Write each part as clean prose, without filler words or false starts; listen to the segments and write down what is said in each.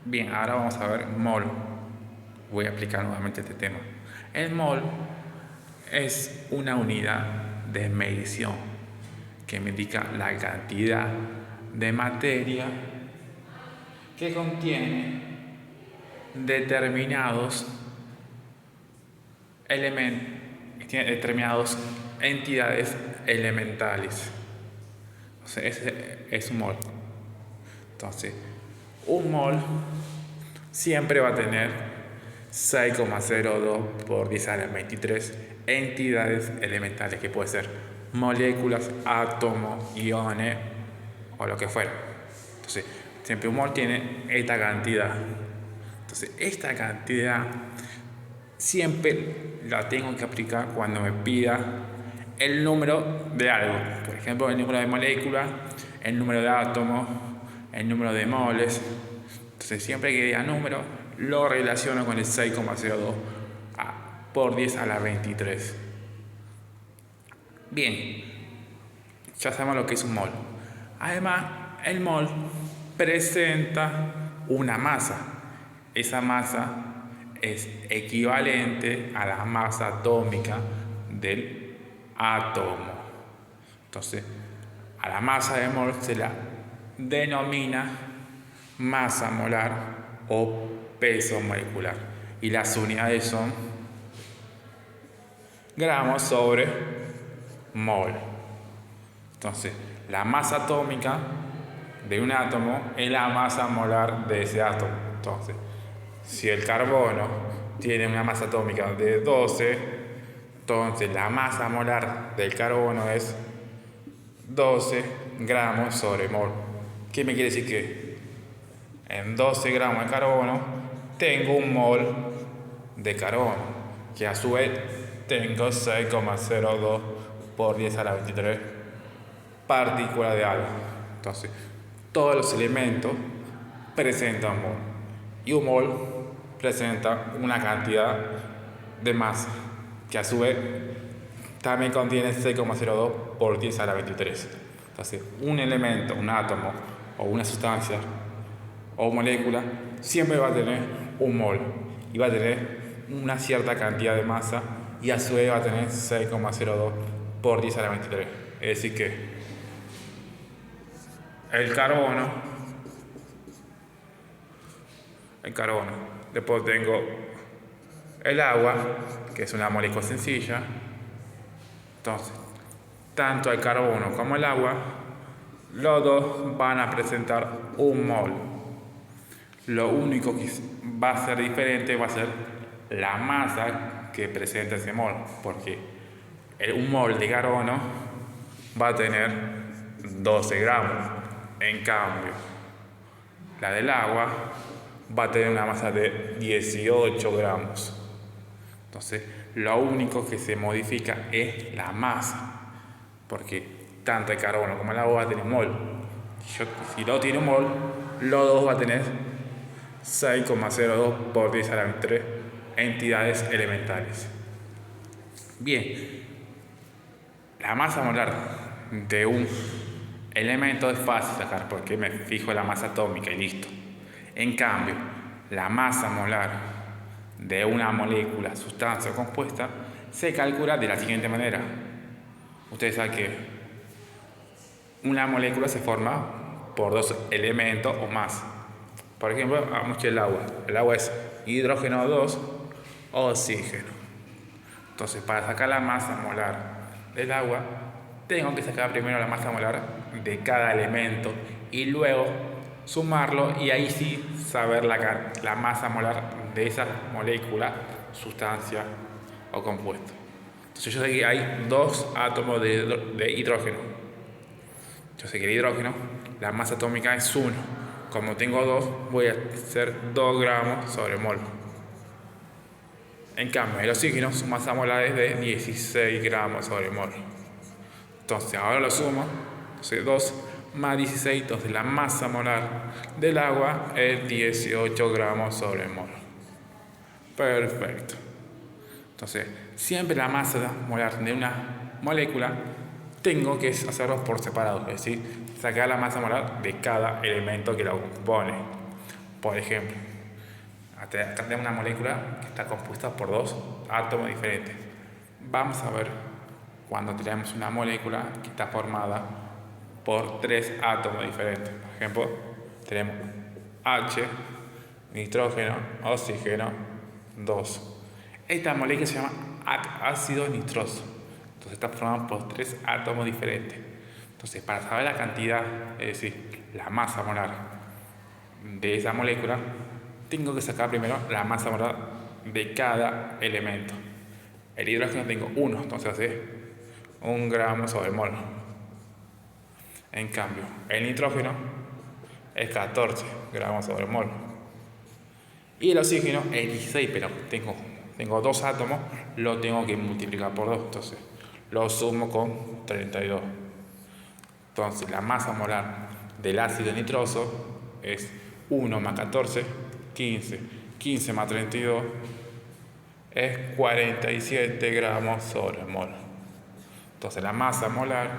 Bien, ahora vamos a ver mol. Voy a explicar nuevamente este tema. El mol es una unidad de medición que me indica la cantidad de materia que contiene determinados elementos, determinadas entidades elementales. O sea, ese es un mol. Entonces, un mol siempre va a tener 6,02 por 10 a la 23 entidades elementales, que puede ser moléculas, átomos, iones o lo que fuera. Entonces, siempre un mol tiene esta cantidad. Entonces, esta cantidad siempre la tengo que aplicar cuando me pida el número de algo. Por ejemplo, el número de moléculas, el número de átomos, el número de moles. Entonces, siempre que diga número, lo relaciono con el 6,02 por 10 a la 23. Bien, ya sabemos lo que es un mol. Además, el mol presenta una masa. Esa masa es equivalente a la masa atómica del átomo. Entonces, a la masa de mol se la denomina masa molar o peso molecular. Y las unidades son gramos sobre mol. Entonces, la masa atómica de un átomo es la masa molar de ese átomo. Entonces, si el carbono tiene una masa atómica de 12, entonces la masa molar del carbono es 12 gramos sobre mol. ¿Qué me quiere decir? Que en 12 gramos de carbono tengo un mol de carbono, que a su vez tengo 6,02 por 10 a la 23 partículas de algo. Entonces, todos los elementos presentan un mol. Y un mol presenta una cantidad de masa, que a su vez también contiene 6,02 por 10 a la 23. Entonces, un elemento, un átomo o una sustancia o molécula siempre va a tener un mol y va a tener una cierta cantidad de masa y a su vez va a tener 6,02 por 10 a la 23. Es decir que el carbono, después tengo el agua, que es una molécula sencilla. Entonces, tanto el carbono como el agua, los dos van a presentar un mol. Lo único que va a ser diferente va a ser la masa que presenta ese mol, porque un mol de carbono va a tener 12 gramos. En cambio, la del agua va a tener una masa de 18 gramos. Entonces, lo único que se modifica es la masa, porque tanto el carbono como el agua va a tener un mol. Si no tiene un mol, los dos va a tener 6,02 por 10 a la 23 entidades elementales. Bien, la masa molar de un elemento es fácil sacar porque me fijo en la masa atómica y listo. En cambio, la masa molar de una molécula, sustancia o compuesta se calcula de la siguiente manera. Ustedes saben que una molécula se forma por dos elementos o más. Por ejemplo, vamos a el agua. El agua es hidrógeno 2, oxígeno. Entonces, para sacar la masa molar del agua, tengo que sacar primero la masa molar de cada elemento y luego sumarlo y ahí sí saber la masa molar de esa molécula, sustancia o compuesto. Entonces yo sé que hay dos átomos de hidrógeno. Yo sé que el hidrógeno, la masa atómica es 1. Como tengo 2, voy a hacer 2 gramos sobre mol. En cambio, el oxígeno, su masa molar es de 16 gramos sobre mol. Entonces, ahora lo sumo. Entonces, 2 más 16, entonces la masa molar del agua es 18 gramos sobre mol. Perfecto. Entonces, siempre la masa molar de una molécula tengo que hacerlos por separado, es decir, sacar la masa molar de cada elemento que la compone. Por ejemplo, acá tenemos una molécula que está compuesta por dos átomos diferentes. Vamos a ver cuando tenemos una molécula que está formada por tres átomos diferentes. Por ejemplo, tenemos H, nitrógeno, oxígeno, 2. Esta molécula se llama ácido nitroso. Entonces está formada por tres átomos diferentes. Entonces, para saber la cantidad, es decir, la masa molar de esa molécula, tengo que sacar primero la masa molar de cada elemento. El hidrógeno tengo 1, entonces hace 1 gramo sobre mol. En cambio, el nitrógeno es 14 gramos sobre mol. Y el oxígeno es 16, pero tengo dos átomos, lo tengo que multiplicar por 2, entonces lo sumo con 32. Entonces la masa molar del ácido nitroso es 1 más 14, 15. 15 más 32 es 47 gramos sobre mol. Entonces la masa molar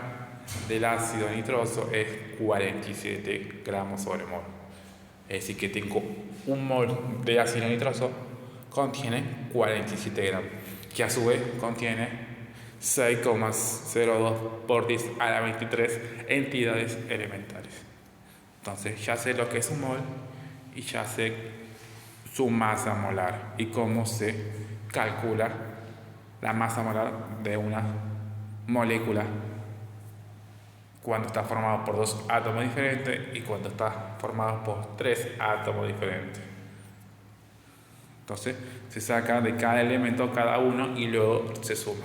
del ácido nitroso es 47 gramos sobre mol. Es decir, que tengo un mol de ácido nitroso contiene 47 gramos, que a su vez contiene 6,02 por 10 a la 23 entidades elementales. Entonces ya sé lo que es un mol y ya sé su masa molar y cómo se calcula la masa molar de una molécula cuando está formado por dos átomos diferentes y cuando está formado por tres átomos diferentes. Entonces se saca de cada elemento cada uno y luego se suma.